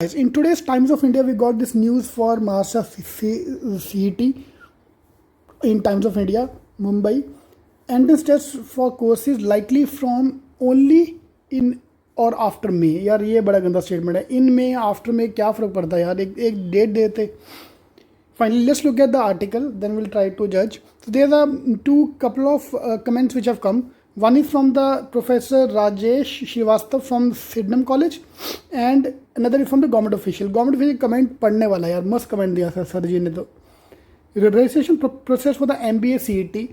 Guys, in today's Times of India, we got this news for Maharashtra CET in Times of India, Mumbai. Entrance tests for courses likely from only in और after मे. यार ये बड़ा गंदा statement है. इन में after में क्या फ़र्क पड़ता है यार, एक डेट देते. Finally, let's look at the article, then we'll try to judge. So there's a couple of comments which have come. One is from the Professor Rajesh Srivastava from Sydenham College and another is from the government official. Government official comment पढ़ने वाला यार, मस्त comment दिया sir जी ने. तो registration process for the MBA CET.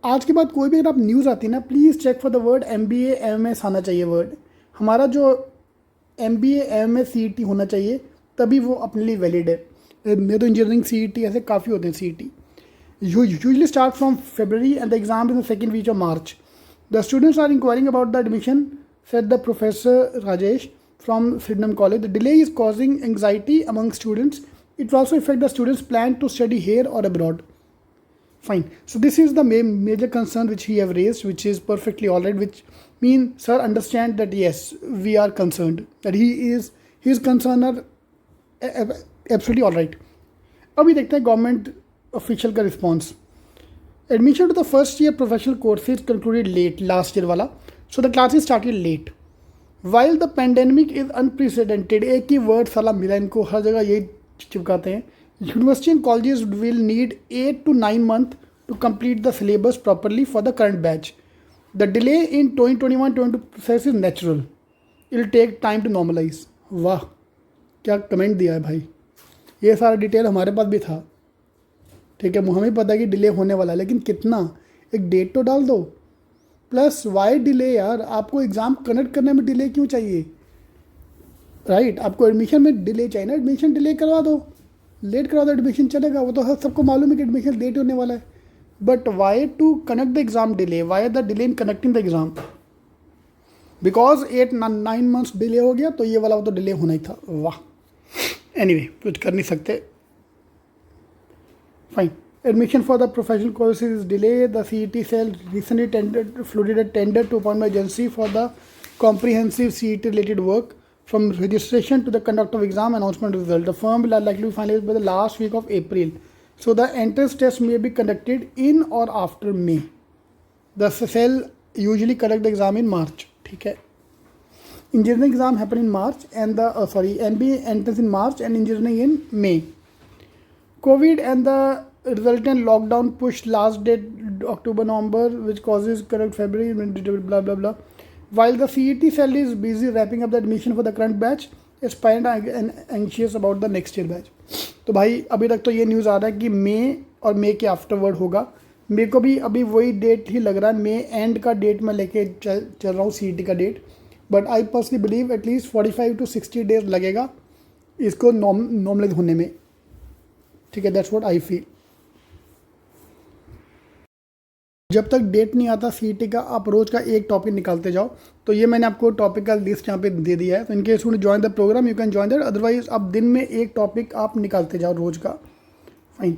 आज के बाद कोई भी अगर आप न्यूज़ आती है ना, please check for the word MBA MS आना चाहिए वर्ड. हमारा जो MBA MS CET होना चाहिए तभी वो अपने लिए वैलिड है. मेरे तो इंजीनियरिंग CET ऐसे काफ़ी होते हैं. CET usually start from February and the exam is in the second week of March. The students are inquiring about the admission, said the Professor Rajesh from Sydenham College. The delay is causing anxiety among students. It will also affect the students' plan to study here or abroad. Fine. So this is the major concern which he have raised, which is perfectly all right. Which means, sir, understand that yes, we are concerned. That his concern are absolutely all right. अभी देखते हैं government official का response. Admission to the first year professional courses concluded late last year वाला. So the classes started late. While the pandemic is unprecedented, एक ही word साला मिला इनको, हर जगह यही चिपकाते हैं. University and colleges will need 8 to 9 months to complete the syllabus properly for the current batch. The delay in 2021-22 process is natural. It will take time to normalize. वाह क्या comment दिया है भाई. ये सारा डिटेल हमारे पास भी था. ठीक है, हमें पता है कि डिले होने वाला है, लेकिन कितना, एक डेट तो डाल दो. प्लस वाई डिले यार, आपको एग्ज़ाम कनेक्ट करने में डिले क्यों चाहिए, राइट? आपको एडमिशन में डिले चाहिए ना, एडमिशन डिले करवा दो, लेट करवा दो, एडमिशन चलेगा. वो तो सबको मालूम है कि एडमिशन लेट होने वाला है. But why to connect the exam delay, why the delay in connecting the exam? Because 8-9 months delay हो गया तो ये वाला वो तो डिले होना ही था. वाह, एनीवे कुछ कर नहीं सकते. Fine. Admission for the professional courses is delayed. The CET cell recently floated a tender to appoint by agency for the comprehensive CET related work from registration to the conduct of exam announcement result. The firm will likely be finalized by the last week of April. So the entrance test may be conducted in or after May. The cell usually conduct the exam in March. ठीक है. Engineering exam happen in March and the MBA entrance in March and engineering in May. COVID and the resultant lockdown pushed last date October-November, which causes correct February, blah blah blah. While the CET cell is busy wrapping up the admission for the current batch, aspirant and anxious about the next year batch. तो भाई अभी तक तो ये news आ रहा है कि मई और मई के आफ्टरवर्ड होगा. मेरे को भी अभी वही डेट ही लग रहा है, मई एंड का डेट मैं लेके चल रहा हूँ CET का date. But I personally believe at least 45 to 60 days लगेगा इसको नॉर्मलाइज होने में. ठीक है, दैट्स व्हाट आई फील. जब तक डेट नहीं आता CET का, आप रोज़ का एक टॉपिक निकालते जाओ. तो ये मैंने आपको टॉपिक का लिस्ट यहाँ पे दे दिया है. तो इनके you join the programme you can join that. Otherwise आप दिन में एक टॉपिक आप निकालते जाओ रोज़ का. Fine,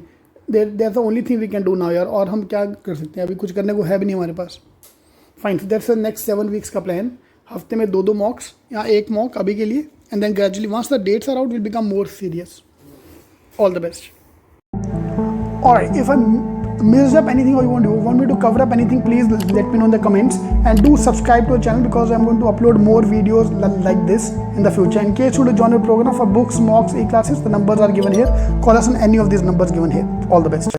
that's the only thing we can do now यार. और हम क्या कर सकते हैं, अभी कुछ करने को है भी नहीं हमारे पास. Fine, that's the next 7 weeks का प्लान. हफ्ते में 2 मॉक्स या 1 मॉक अभी के लिए, and then gradually once the dates are out will become more serious. All the best. Alright, if I missed up anything or you want me to cover up anything, please let me know in the comments, and do subscribe to our channel because I'm going to upload more videos like this in the future. In case you want to join the program for books, mocks, e-classes, the numbers are given here. Call us on any of these numbers given here. All the best.